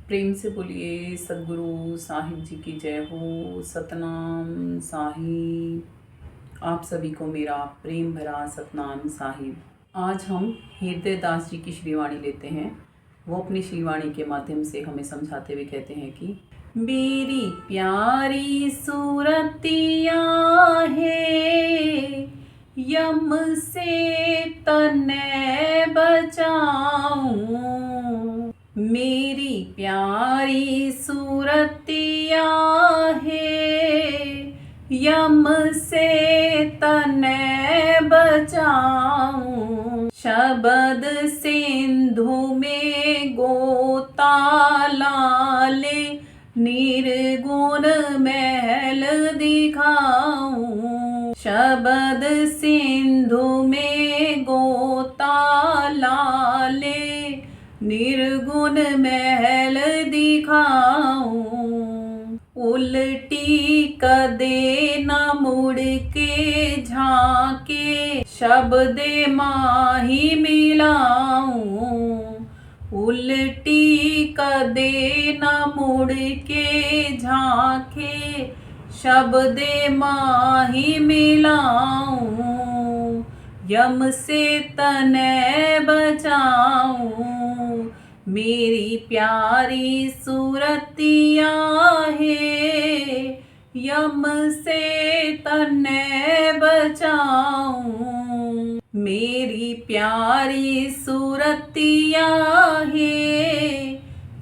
प्रेम से बोलिए सद्गुरु साहिब जी की जय हो। सतनाम साहिब। आप सभी को मेरा प्रेम भरा सतनाम साहिब। आज हम हृदय दास जी की श्रीवाणी लेते हैं। वो अपनी श्रीवाणी के माध्यम से हमें समझाते हुए कहते हैं कि मेरी प्यारी सूरतिया है, यम से तने बचाऊं। मेरी प्यारी सूरतिया है, यम से तने बचाऊं। शबद सिंधु में गोता लाले, निर्गुण महल दिखाऊं। शबद सिंधु में गोता लाले, निर्गुण महल दिखाऊं। उल्टी कदे न मुड़ के झांके, शब्दे माही मिलाऊं। उल्टी कदे न मुड़ के झांके, शब्दे माही मिलाऊं। यम से तने बचाऊं। मेरी प्यारी सूरतिया है, यम से तने बचाऊं। मेरी प्यारी सूरतिया है,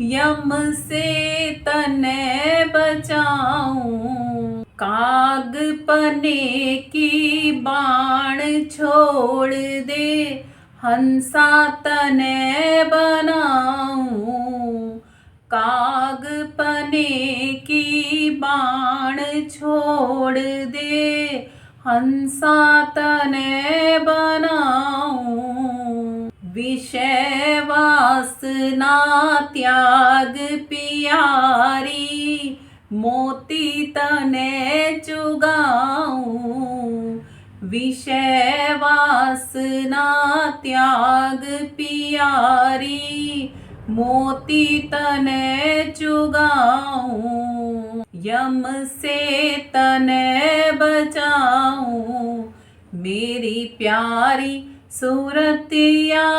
यम से तने बचाऊं। काग पने की बाण छोड़ दे, हंसा तने बनाऊं। काग पने की बाण छोड़ दे, हंसा तने बनाऊं। विषय वासना त्याग पियारी, मोती तने चुगाऊं। विषय वासना त्याग पियारी, मोती तने चुगाऊं। यम से तने बचाऊं। मेरी प्यारी सूरतिया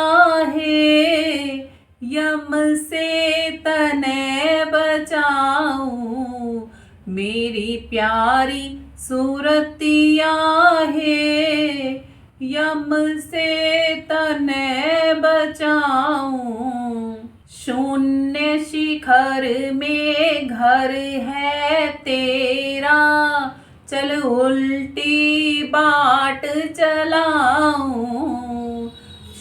है, यम से तने बचाऊं। मेरी प्यारी सूरतिया है, यम से तने बचाऊं। शून्य शिखर में घर है तेरा, चल उल्टी बाट चलाऊं।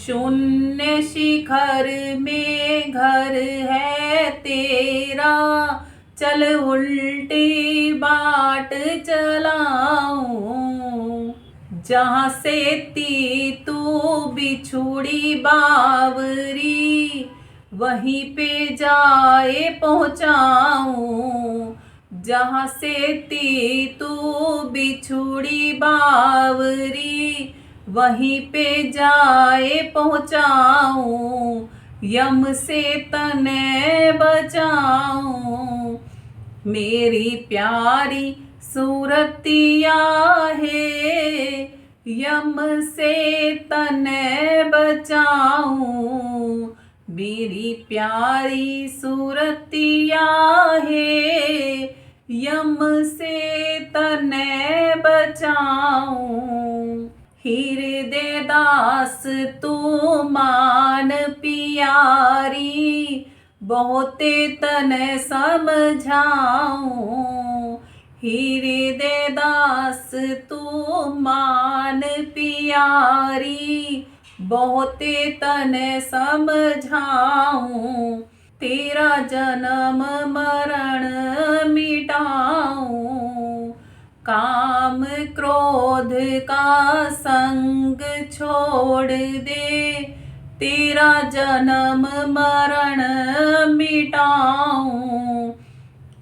शून्य शिखर में घर है तेरा, चल उल्टी बाट चलाऊं। जहाँ से तू बिछुड़ी बावरी, वहीं पे जाए पहुँचाऊं। जहाँ से तू बिछुड़ी बावरी, वहीं पे जाए पहुँचाऊं। यम से तने बचाऊं। मेरी प्यारी सूरतिया है, यम से तने बचाऊं। मेरी प्यारी सूरतिया है, यम से तने बचाऊं। हृदय दास तू मान पियारी, बहुते तने समझाऊं। हृदय दास तू मान पियारी, बहुते तने समझाऊं। तेरा जन्म मरण मिटाऊं। काम क्रोध का संग छोड़ दे, तेरा जन्म मरण मिटाऊं।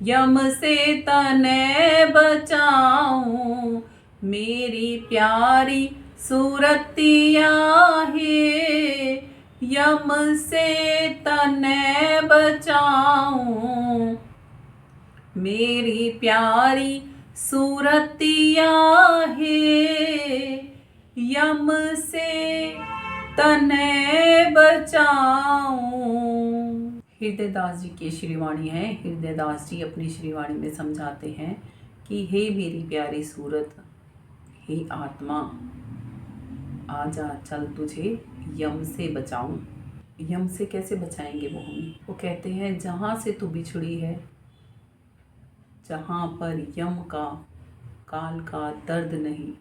यम से तने बचाऊं। मेरी प्यारी सूरतिया है, यम से तने बचाऊं। मेरी प्यारी सूरतिया है, यम से तने बचाऊं। हृदयदास जी की श्रीवाणी है। हृदयदास जी अपनी श्रीवाणी में समझाते हैं कि हे मेरी प्यारी सूरत, हे आत्मा, आजा चल तुझे यम से बचाऊं। यम से कैसे बचाएंगे वो हमें? वो कहते हैं जहाँ से तू बिछड़ी है, जहाँ पर यम का काल का दर्द नहीं।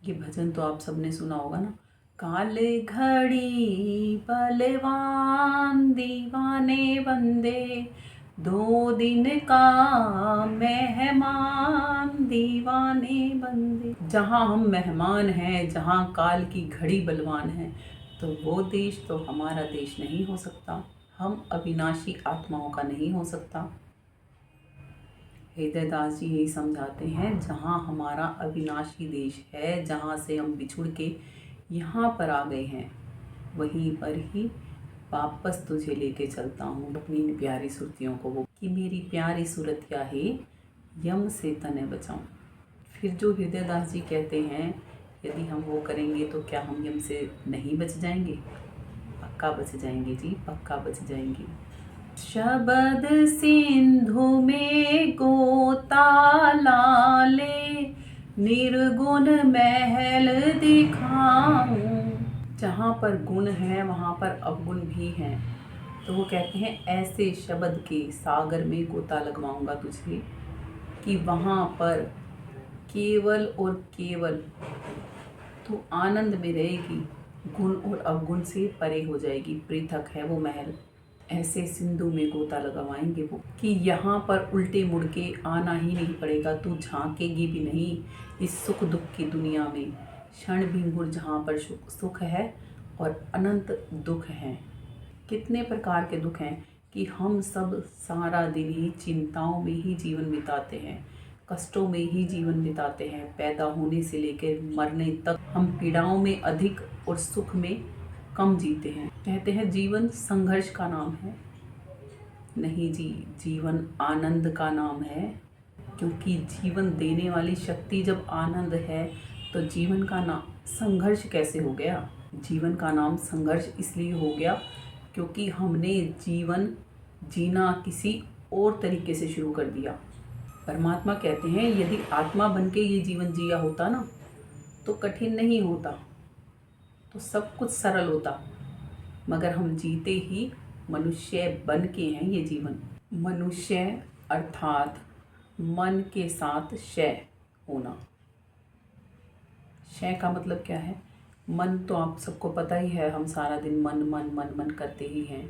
ये भजन तो आप सबने सुना होगा ना। काले घड़ी बलवान दीवाने बंदे, 2 दिन का मेहमान दीवाने बंदे। जहाँ हम मेहमान हैं, जहाँ काल की घड़ी बलवान है, तो वो देश तो हमारा देश नहीं हो सकता। हम अविनाशी आत्माओं का नहीं हो सकता। हृदयदास जी यही समझाते हैं, जहाँ हमारा अविनाशी देश है, जहाँ से हम बिछुड़ के यहाँ पर आ गए हैं, वहीं पर ही वापस तुझे लेके चलता हूँ अपनी इन प्यारी सुरतियों को। वो कि मेरी प्यारी सूरत क्या है, यम से तने बचाऊं। फिर जो हृदयदास जी कहते हैं, यदि हम वो करेंगे तो क्या हम यम से नहीं बच जाएंगे? पक्का बच जाएंगे जी, पक्का बच जाएंगे। शबद सिंधु में गोता लाले, निर्गुण महल दिखाऊं। जहाँ पर गुण है वहाँ पर अवगुण भी हैं। तो वो कहते हैं ऐसे शब्द के सागर में गोता लगवाऊंगा तुझे कि वहाँ पर केवल और केवल तू आनंद में रहेगी, गुण और अवगुण से परे हो जाएगी। पृथक है वो महल। ऐसे सिंधु में गोता लगवाएंगे वो कि यहाँ पर उल्टे मुड़ के आना ही नहीं पड़ेगा। तू झांकेगी भी नहीं इस सुख दुख की दुनिया में। क्षण भंगुर जहाँ पर सुख है और अनंत दुख हैं। कितने प्रकार के दुख हैं कि हम सब सारा दिन ही चिंताओं में ही जीवन बिताते हैं, कष्टों में ही जीवन बिताते हैं। पैदा होने से लेकर मरने तक हम पीड़ाओं में अधिक और सुख में कम जीते हैं। कहते हैं जीवन संघर्ष का नाम है। नहीं जी, जीवन आनंद का नाम है। क्योंकि जीवन देने वाली शक्ति जब आनंद है तो जीवन का नाम संघर्ष कैसे हो गया? जीवन का नाम संघर्ष इसलिए हो गया क्योंकि हमने जीवन जीना किसी और तरीके से शुरू कर दिया। परमात्मा कहते हैं यदि आत्मा बन के ये जीवन जिया होता ना तो कठिन नहीं होता, तो सब कुछ सरल होता। मगर हम जीते ही मनुष्य बन के हैं ये जीवन। मनुष्य अर्थात मन के साथ क्षय होना। क्षय का मतलब क्या है? मन तो आप सबको पता ही है, हम सारा दिन मन मन मन मन करते ही हैं।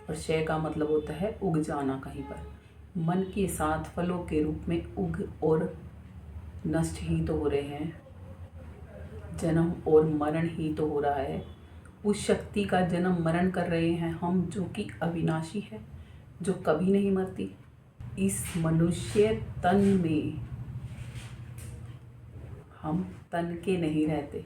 और क्षय का मतलब होता है उग जाना कहीं पर। मन के साथ फलों के रूप में उग और नष्ट ही तो हो रहे हैं। जन्म और मरण ही तो हो रहा है। उस शक्ति का जन्म मरण कर रहे हैं हम जो कि अविनाशी है, जो कभी नहीं मरती। इस मनुष्य तन में हम तन के नहीं रहते।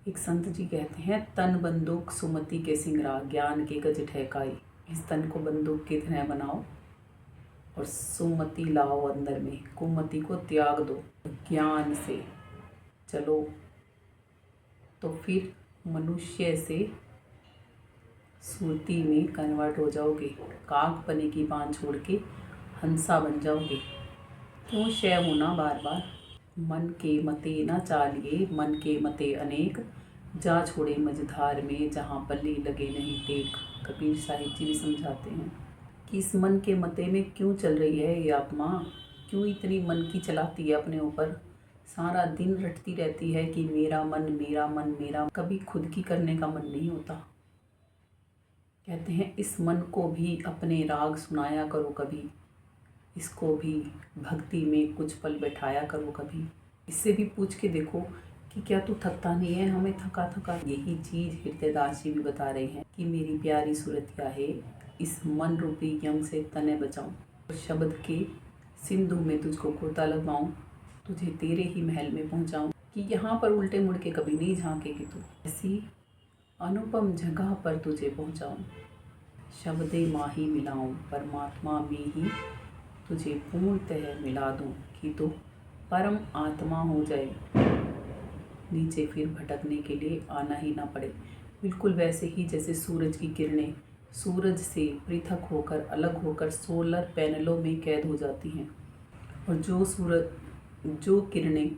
एक संत जी कहते हैं तन बंदूक सुमति के सिंगरा, ज्ञान के गज ठहकाई। इस तन को बंदूक की तरह बनाओ और सुमति लाओ अंदर में, कुमति को त्याग दो, ज्ञान से चलो तो फिर मनुष्य से सुरती में कन्वर्ट हो जाओगे। काग पने की बांध छोड़ के हंसा बन जाओगे। क्यों क्षय होना बार बार? मन के मते न चालिए, मन के मते अनेक, जा छोड़े मझधार में, जहाँ पल्ली लगे नहीं टेक। कबीर साहिब जी भी समझाते हैं कि इस मन के मते में क्यों चल रही है ये आत्मा, क्यों इतनी मन की चलाती है अपने ऊपर। सारा दिन रटती रहती है कि मेरा मन मेरा मन मेरा, कभी खुद की करने का मन नहीं होता। कहते हैं इस मन को भी अपने राग सुनाया करो कभी, इसको भी भक्ति में कुछ पल बैठाया करो कभी। इससे भी पूछ के देखो कि क्या तू थकता नहीं है? हमें थका थका। यही चीज़ हृदयदास जी भी बता रहे हैं कि मेरी प्यारी सूरत क्या है, इस मन रूपी यम से तने बचाऊं और शब्द के सिंधु में तुझको गोता लगवाऊं, तुझे तेरे ही महल में पहुंचाऊं कि यहाँ पर उल्टे मुड़ के कभी नहीं झांकेगी तू। ऐसी अनुपम जगह पर तुझे पहुंचाऊं। शब्दे माही मिलाऊं, परमात्मा में ही तुझे पूर्णतः मिला दूं कि तू परम आत्मा हो जाए, नीचे फिर भटकने के लिए आना ही ना पड़े। बिल्कुल वैसे ही जैसे सूरज की किरणें सूरज से पृथक होकर अलग होकर सोलर पैनलों में कैद हो जाती हैं, और जो किरणें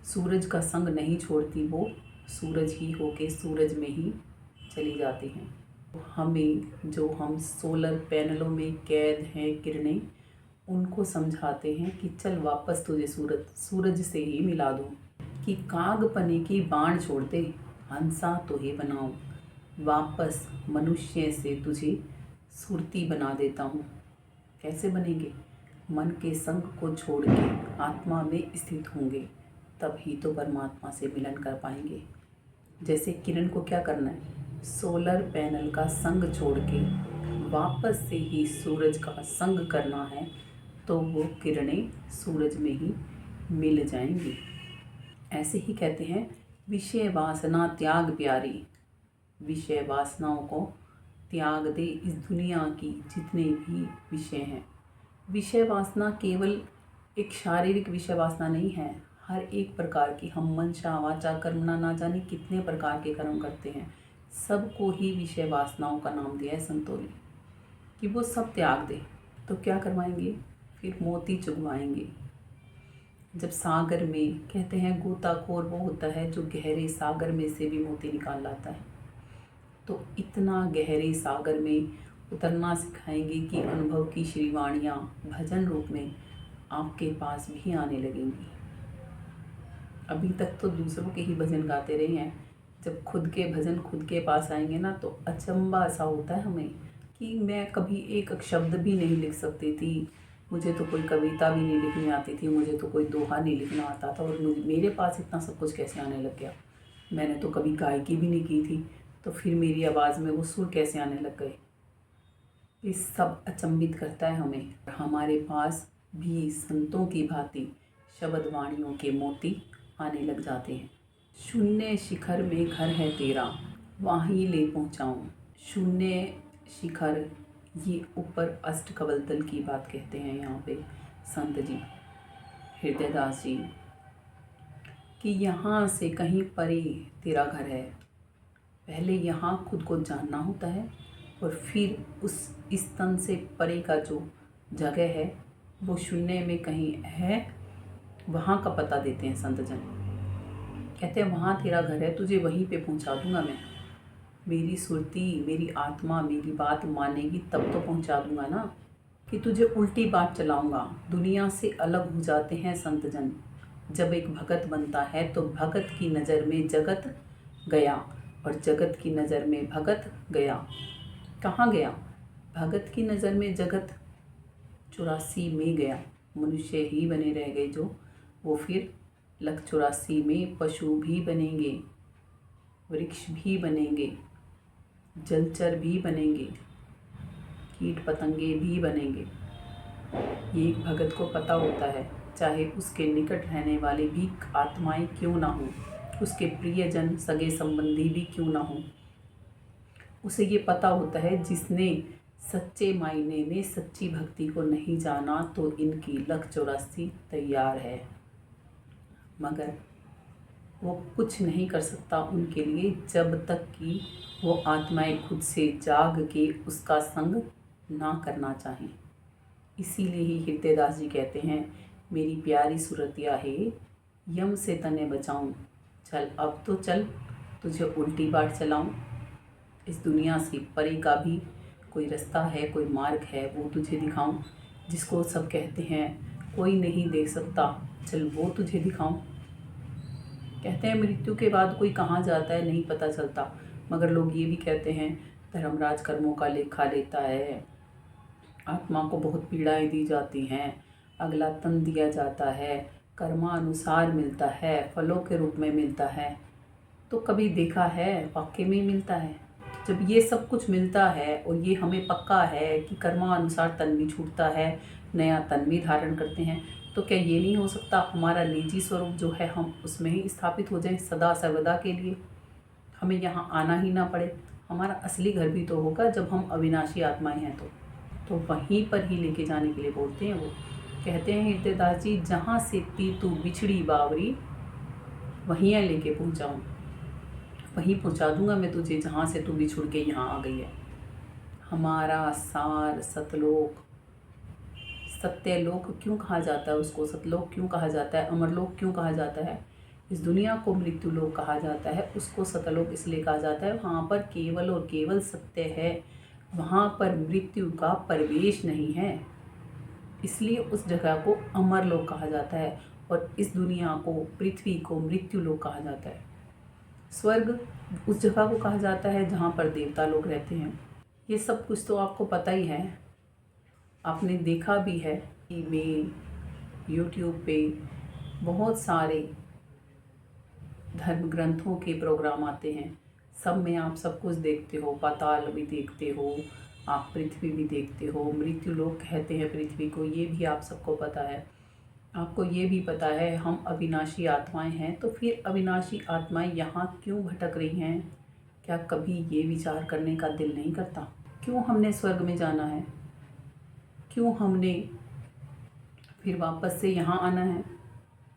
सूरज का संग नहीं छोड़ती वो सूरज ही होके सूरज में ही चली जाती हैं। हम सोलर पैनलों में कैद हैं किरणें, उनको समझाते हैं कि चल वापस तुझे सूरज से ही मिला दूं, कि काग पने की बाण छोड़ दे, हंसा तो ही बनाऊं, वापस मनुष्य से तुझे सुरती बना देता हूँ। कैसे बनेंगे? मन के संग को छोड़ के आत्मा में स्थित होंगे, तब ही तो परमात्मा से मिलन कर पाएंगे। जैसे किरण को क्या करना है? सोलर पैनल का संग छोड़ के वापस से ही सूरज का संग करना है, तो वो किरणें सूरज में ही मिल जाएंगी। ऐसे ही कहते हैं, विषय वासना त्याग प्यारी, विषय वासनाओं को त्याग दे। इस दुनिया की जितने भी विषय हैं, विषय वासना केवल एक शारीरिक विषय वासना नहीं है, हर एक प्रकार की, हम मनसा वाचा कर्मणा ना जाने कितने प्रकार के कर्म करते हैं, सबको ही विषय वासनाओं का नाम दिया है संतों ने, कि वो सब त्याग दे। तो क्या करवाएंगे? फिर मोती चुगवाएंगे। जब सागर में, कहते हैं गोताखोर वो होता है जो गहरे सागर में से भी मोती निकाल लाता है, तो इतना गहरे सागर में उतरना सिखाएंगे कि अनुभव की श्रीवाणियाँ भजन रूप में आपके पास भी आने लगेंगी। अभी तक तो दूसरों के ही भजन गाते रहे हैं, जब खुद के भजन खुद के पास आएंगे ना, तो अचंबा सा होता है हमें कि मैं कभी एक शब्द भी नहीं लिख सकती थी, मुझे तो कोई कविता भी नहीं लिखनी आती थी, मुझे तो कोई दोहा नहीं लिखना आता था, और मेरे पास इतना सब कुछ कैसे आने लग गया? मैंने तो कभी गायकी भी नहीं की थी, तो फिर मेरी आवाज़ में वो सुर कैसे आने लग गए? ये सब अचंभित करता है हमें। हमारे पास भी संतों की भांति शब्द वाणियों के मोती आने लग जाते हैं। शून्य शिखर में घर है तेरा, वहीं ले पहुँचाऊँ। शून्य शिखर, ये ऊपर अष्टकवल की बात कहते हैं यहाँ पे संत जी हृदयदास जी, कि यहाँ से कहीं परे तेरा घर है। पहले यहाँ खुद को जानना होता है, और फिर उस स्तन से परे का जो जगह है वो शून्य में कहीं है, वहाँ का पता देते हैं संत जन। कहते हैं वहाँ तेरा घर है, तुझे वहीं पे पहुँचा दूँगा मैं। मेरी सुरती, मेरी आत्मा मेरी बात मानेगी तब तो पहुँचा दूँगा ना, कि तुझे उल्टी बात चलाऊँगा। दुनिया से अलग हो जाते हैं संत जन। जब एक भगत बनता है तो भगत की नज़र में जगत गया, और जगत की नज़र में भगत गया। कहाँ गया? भगत की नज़र में जगत 84 में गया, मनुष्य ही बने रह गए जो, वो फिर लख 84 में पशु भी बनेंगे, वृक्ष भी बनेंगे, जलचर भी बनेंगे, कीट पतंगे भी बनेंगे। ये एक भगत को पता होता है, चाहे उसके निकट रहने वाले भी आत्माएं क्यों ना हों, उसके प्रियजन सगे संबंधी भी क्यों ना हों, उसे ये पता होता है जिसने सच्चे मायने में सच्ची भक्ति को नहीं जाना तो इनकी लख 84 तैयार है, मगर वो कुछ नहीं कर सकता उनके लिए जब तक कि वो आत्माएं खुद से जाग के उसका संग ना करना चाहें। इसीलिए ही हृदयदास जी कहते हैं, मेरी प्यारी सुरतिया है, यम से तने बचाऊं, चल अब तो चल, तुझे उल्टी बाट चलाऊं। इस दुनिया से परे का भी कोई रास्ता है, कोई मार्ग है, वो तुझे दिखाऊं। जिसको सब कहते हैं कोई नहीं देख सकता, चल वो तुझे दिखाऊं। कहते हैं मृत्यु के बाद कोई कहाँ जाता है नहीं पता चलता, मगर लोग ये भी कहते हैं धर्मराज कर्मों का लेखा लेता है, आत्मा को बहुत पीड़ाएं दी जाती हैं, अगला तन दिया जाता है, कर्मानुसार मिलता है, फलों के रूप में मिलता है। तो कभी देखा है वाकई में मिलता है? जब ये सब कुछ मिलता है और ये हमें पक्का है कि कर्मानुसार तन भी छूटता है, नया तन भी धारण करते हैं, तो क्या ये नहीं हो सकता हमारा निजी स्वरूप जो है हम उसमें ही स्थापित हो जाएं सदा सर्वदा के लिए, हमें यहाँ आना ही ना पड़े, हमारा असली घर भी तो होगा जब हम अविनाशी आत्माएं हैं तो वहीं पर ही लेके जाने के लिए बोलते हैं। वो कहते हैं हृदयदास जी, जहाँ से पी तू बिछड़ी बावरी, वहीं लेके पहुँचाऊँ, वहीं पहुँचा दूंगा मैं तुझे जहाँ से तू बिछुड़ के यहाँ आ गई है। हमारा सार सतलोक, सत्यलोक क्यों कहा जाता है उसको, सतलोक क्यों कहा जाता है, अमरलोक क्यों कहा जाता है, इस दुनिया को मृत्यु लोक कहा जाता है, उसको सतलोक इसलिए कहा जाता है वहाँ पर केवल और केवल सत्य है, वहाँ पर मृत्यु का प्रवेश नहीं है, इसलिए उस जगह को अमरलोक कहा जाता है। और इस दुनिया को, पृथ्वी को मृत्यु लोक कहा जाता है। स्वर्ग उस जगह को कहा जाता है जहाँ पर देवता लोग रहते हैं। ये सब कुछ तो आपको पता ही है, आपने देखा भी है कि में यूट्यूब पे बहुत सारे धर्म ग्रंथों के प्रोग्राम आते हैं, सब में आप सब कुछ देखते हो, पाताल भी देखते हो, आप पृथ्वी भी देखते हो, मृत्यु लोक कहते हैं पृथ्वी को, ये भी आप सबको पता है। आपको ये भी पता है हम अविनाशी आत्माएं हैं, तो फिर अविनाशी आत्माएं यहाँ क्यों भटक रही हैं? क्या कभी ये विचार करने का दिल नहीं करता? क्यों हमने स्वर्ग में जाना है? क्यों हमने फिर वापस से यहाँ आना है?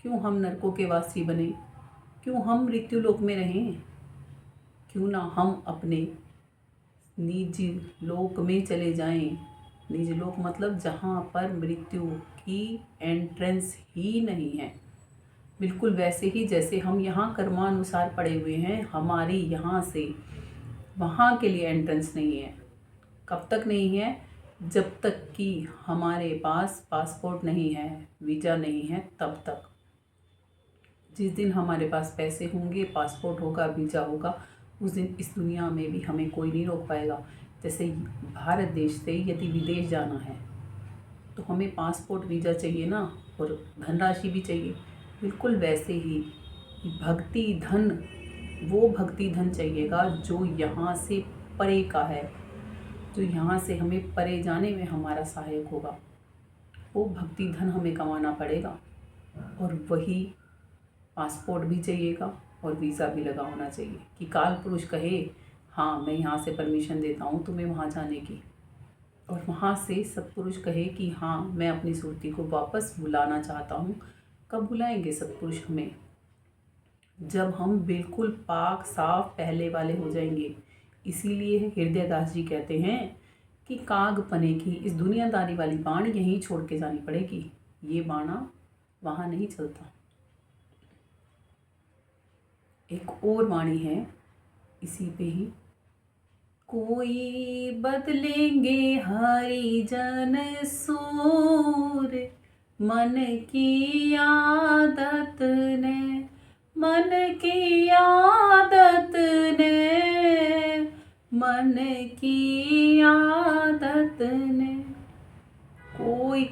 क्यों हम नरकों के वासी बने? क्यों हम मृत्यु लोक में रहें? क्यों ना हम अपने निज लोक में चले जाएं? निज लोक मतलब जहाँ पर मृत्यु की एंट्रेंस ही नहीं है, बिल्कुल वैसे ही जैसे हम यहाँ कर्मानुसार पड़े हुए हैं, हमारी यहाँ से वहाँ के लिए एंट्रेंस नहीं है। कब तक नहीं है? जब तक कि हमारे पास पासपोर्ट नहीं है, वीज़ा नहीं है, तब तक। जिस दिन हमारे पास पैसे होंगे, पासपोर्ट होगा, वीज़ा होगा, उस दिन इस दुनिया में भी हमें कोई नहीं रोक पाएगा। जैसे भारत देश से यदि विदेश जाना है तो हमें पासपोर्ट, वीज़ा चाहिए ना, और धनराशि भी चाहिए। बिल्कुल वैसे ही भक्ति धन, वो भक्ति धन चाहिएगा जो यहाँ से परे का है, जो यहाँ से हमें परे जाने में हमारा सहायक होगा। वो भक्ति धन हमें कमाना पड़ेगा, और वही पासपोर्ट भी चाहिएगा और वीज़ा भी लगा होना चाहिए कि काल पुरुष कहे हाँ मैं यहाँ से परमिशन देता हूँ तुम्हें वहाँ जाने की, और वहाँ से सत्पुरुष कहे कि हाँ मैं अपनी सुरती को वापस बुलाना चाहता हूँ। कब बुलाएंगे सत्पुरुष हमें? जब हम बिल्कुल पाक साफ पहले वाले हो जाएंगे। इसीलिए हृदयदास जी कहते हैं कि काग पने की इस दुनियादारी वाली बाण यहीं छोड़ के जानी पड़ेगी, ये बाणा वहाँ नहीं चलता। एक और वाणी है इसी पे ही, कोई बदलेंगे हरिजन सूर, मन की आदत ने, मन की आदत ने, मन की आदत ने।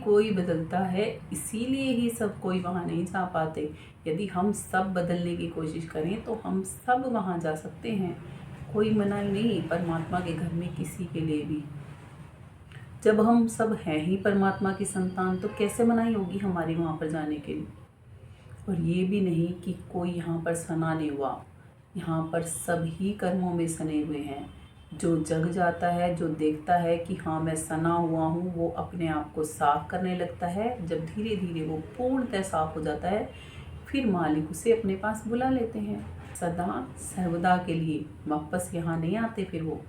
कोई बदलता है, इसीलिए ही सब कोई वहाँ नहीं जा पाते। यदि हम सब बदलने की कोशिश करें तो हम सब वहाँ जा सकते हैं, कोई मनाही नहीं परमात्मा के घर में किसी के लिए भी। जब हम सब हैं ही परमात्मा की संतान, तो कैसे मनाही होगी हमारी वहाँ पर जाने के लिए? और ये भी नहीं कि कोई यहाँ पर सना नहीं हुआ, यहाँ पर सभी कर्मों में सने हुए हैं। जो जग जाता है, जो देखता है कि हाँ मैं सना हुआ हूँ, वो अपने आप को साफ करने लगता है। जब धीरे धीरे वो पूर्णतः साफ हो जाता है, फिर मालिक उसे अपने पास बुला लेते हैं सदा सर्वदा के लिए। वापस यहाँ नहीं आते फिर वो।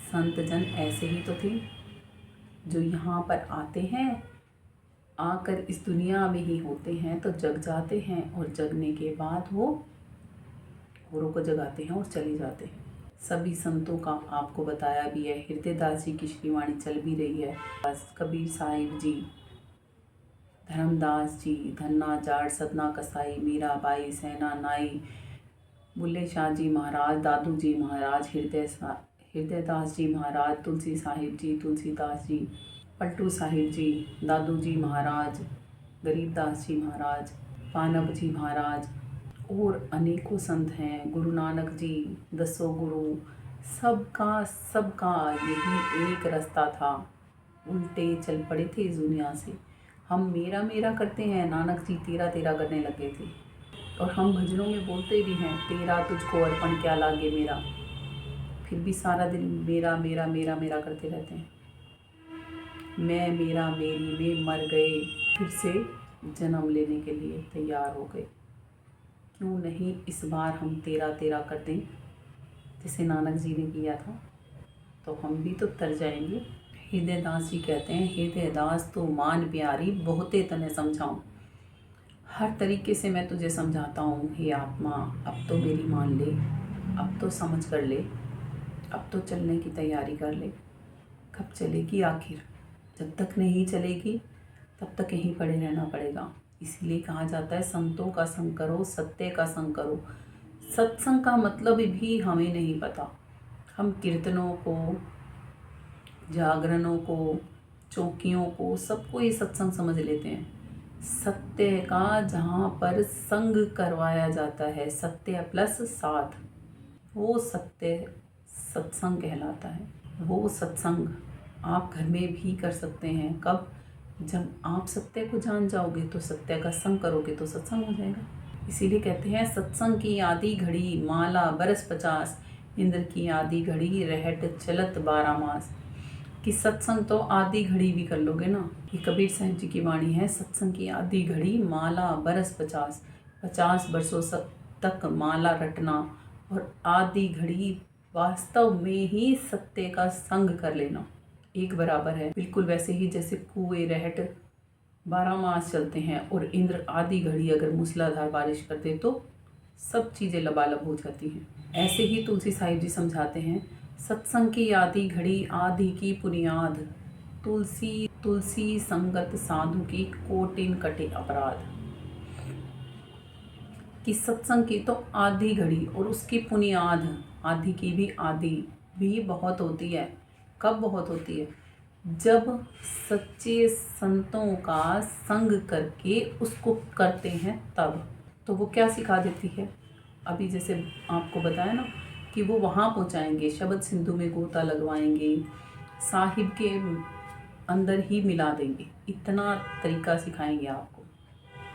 संत जन ऐसे ही तो थे जो यहाँ पर आते हैं, आकर इस दुनिया में ही होते हैं तो जग जाते हैं, और जगने के बाद वो औरों को जगाते हैं और चले जाते हैं। सभी संतों का आपको बताया भी है। हृदयदास जी की श्रीवाणी चल भी रही है। कबीर साहिब जी, धर्मदास जी, धन्ना जाट सतना कसाई, मीराबाई सेना नाई, बुल्ले शाह जी महाराज, दादू जी महाराज, हृदयदास जी महाराज, तुलसी साहिब जी, तुलसीदास जी, पलटू साहिब जी, दादू जी महाराज, गरीबदास जी महाराज, पानब जी महाराज, और अनेकों संत हैं, गुरु नानक जी, दसों गुरु, सबका यही एक रास्ता था। उल्टे चल पड़े थे इस दुनिया से। हम मेरा मेरा करते हैं, नानक जी तेरा तेरा करने लगे थे। और हम भजनों में बोलते भी हैं, तेरा तुझको अर्पण क्या लागे मेरा। फिर भी सारा दिन मेरा मेरा मेरा मेरा करते रहते हैं। मैं मेरा मेरी में मर गए, फिर से जन्म लेने के लिए तैयार हो गए। क्यों नहीं इस बार हम तेरा तेरा कर दें, जैसे नानक जी ने किया था, तो हम भी तो तर जाएंगे। हृदयदास जी कहते हैं, हृदयदास तो मान प्यारी बहुते तने समझाऊं। हर तरीके से मैं तुझे समझाता हूँ, हे आत्मा अब तो मेरी मान ले, अब तो समझ कर ले, अब तो चलने की तैयारी कर ले। कब चलेगी आखिर? जब तक नहीं चलेगी तब तक यहीं पड़े रहना पड़ेगा। इसीलिए कहा जाता है, संतों का संग करो, सत्य का संग करो। सत्संग का मतलब भी हमें नहीं पता। हम कीर्तनों को, जागरणों को, चौकियों को, सबको ये सत्संग समझ लेते हैं। सत्य का जहाँ पर संग करवाया जाता है, सत्य प्लस साध, वो सत्य सत्संग कहलाता है। वो सत्संग आप घर में भी कर सकते हैं। कब? जब आप सत्य को जान जाओगे, तो सत्य का संग करोगे तो सत्संग हो जाएगा। इसीलिए कहते हैं, सत्संग की आधी घड़ी माला बरस 50, इंद्र की आधी घड़ी रहट चलत 12 मास। कि सत्संग तो आधी घड़ी भी कर लोगे ना। ये कबीर साहब जी की वाणी है, सत्संग की आधी घड़ी माला बरस 50, 50 बरसों तक माला रटना और आधी घड़ी वास्तव में ही सत्य का संग कर लेना एक बराबर है। बिल्कुल वैसे ही जैसे कुएं रहट 12 मास चलते हैं और इंद्र आधी घड़ी अगर मूसलाधार बारिश कर दे तो सब चीज़ें लबालब हो जाती हैं। ऐसे ही तुलसी साहिब जी समझाते हैं, सत्संग की आधी घड़ी आधी की बुनियाद, तुलसी तुलसी संगत साधु की कोटिन कटे अपराध। कि सत्संग की तो आधी घड़ी और उसकी बुनियाद, आधी की भी आधी भी बहुत होती है। कब बहुत होती है? जब सच्चे संतों का संग करके उसको करते हैं तब। तो वो क्या सिखा देती है? अभी जैसे आपको बताया ना कि वो वहाँ पहुँचाएंगे, शब्द सिंधु में गोता लगवाएंगे, साहिब के अंदर ही मिला देंगे, इतना तरीका सिखाएंगे आपको,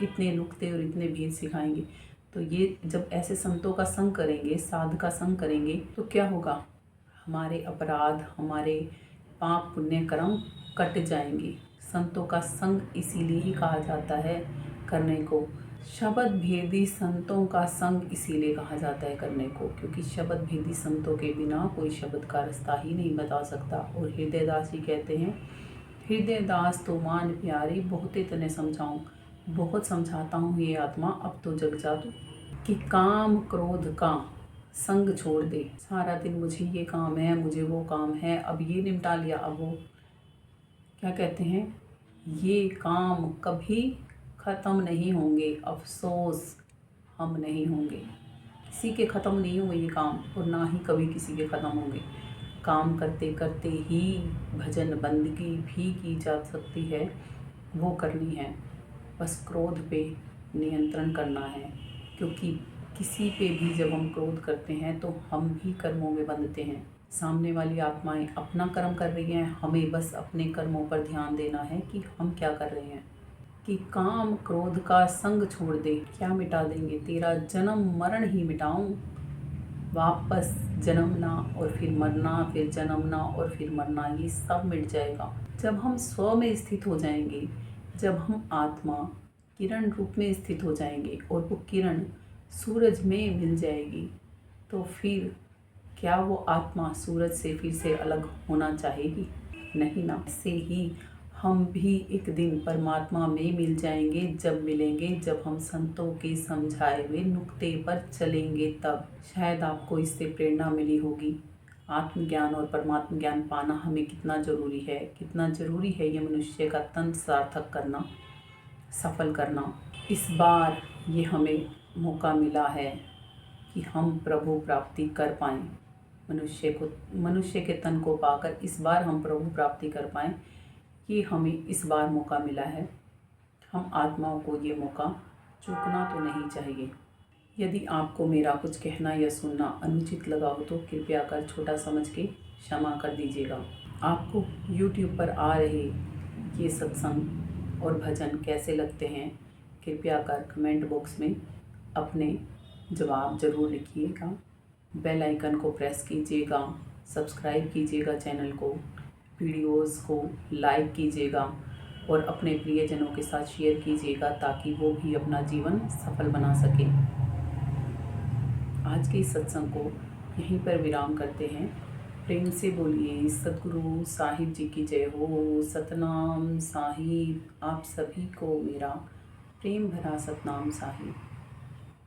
इतने नुक्ते और इतने भेद सिखाएंगे। तो ये जब ऐसे संतों का संग करेंगे, साध का संग करेंगे, तो क्या होगा? हमारे अपराध, हमारे पाप पुण्य कर्म कट जाएंगे। संतों का संग इसीलिए ही कहा जाता है करने को। शब्द भेदी संतों का संग इसीलिए कहा जाता है करने को, क्योंकि शब्द भेदी संतों के बिना कोई शब्द का रास्ता ही नहीं बता सकता। और हृदयदास जी कहते हैं, हृदयदास तो मान प्यारी बहुते तने समझाऊं। बहुत समझाता हूँ ये आत्मा, अब तो जग जा तू। कि काम क्रोध का संग छोड़ दे। सारा दिन मुझे ये काम है, मुझे वो काम है, अब ये निपटा लिया, अब वो। क्या कहते हैं? ये काम कभी ख़त्म नहीं होंगे, अफसोस हम नहीं होंगे। किसी के ख़त्म नहीं हुए ये काम, और ना ही कभी किसी के ख़त्म होंगे। काम करते करते ही भजन बंदगी भी की जा सकती है, वो करनी है। बस क्रोध पे नियंत्रण करना है, क्योंकि किसी पे भी जब हम क्रोध करते हैं तो हम भी कर्मों में बंधते हैं। सामने वाली आत्माएं अपना कर्म कर रही हैं, हमें बस अपने कर्मों पर ध्यान देना है कि हम क्या कर रहे हैं। कि काम क्रोध का संग छोड़ दे। क्या मिटा देंगे? तेरा जन्म मरण ही मिटाऊं। वापस जन्मना और फिर मरना, फिर जन्मना और फिर मरना, ये सब मिट जाएगा जब हम स्व में स्थित हो जाएंगे। जब हम आत्मा किरण रूप में स्थित हो जाएंगे और वो किरण सूरज में मिल जाएगी, तो फिर क्या वो आत्मा सूरज से फिर से अलग होना चाहेगी? नहीं ना। ऐसे ही हम भी एक दिन परमात्मा में मिल जाएंगे। जब मिलेंगे, जब हम संतों के समझाए हुए नुक्ते पर चलेंगे, तब शायद आपको इससे प्रेरणा मिली होगी। आत्मज्ञान और परमात्म ज्ञान पाना हमें कितना ज़रूरी है, कितना ज़रूरी है ये मनुष्य का तन सार्थक करना, सफल करना। इस बार ये हमें मौका मिला है कि हम प्रभु प्राप्ति कर पाएँ। मनुष्य के तन को पाकर इस बार हम प्रभु प्राप्ति कर पाएँ, ये हमें इस बार मौका मिला है। हम आत्माओं को ये मौका चूकना तो नहीं चाहिए। यदि आपको मेरा कुछ कहना या सुनना अनुचित लगा हो तो कृपया कर छोटा समझ के क्षमा कर दीजिएगा। आपको YouTube पर आ रहे ये सत्संग और भजन कैसे लगते हैं, कृपया कर कमेंट बॉक्स में अपने जवाब ज़रूर लिखिएगा। बेल आइकन को प्रेस कीजिएगा सब्सक्राइब कीजिएगा चैनल को, वीडियोस को लाइक कीजिएगा और अपने प्रियजनों के साथ शेयर कीजिएगा ताकि वो भी अपना जीवन सफल बना सके। आज के इस सत्संग को यहीं पर विराम करते हैं। प्रेम से बोलिए सद्गुरु साहिब जी की जय हो। सतनाम साहिब। आप सभी को मेरा प्रेम भरा सतनाम साहिब।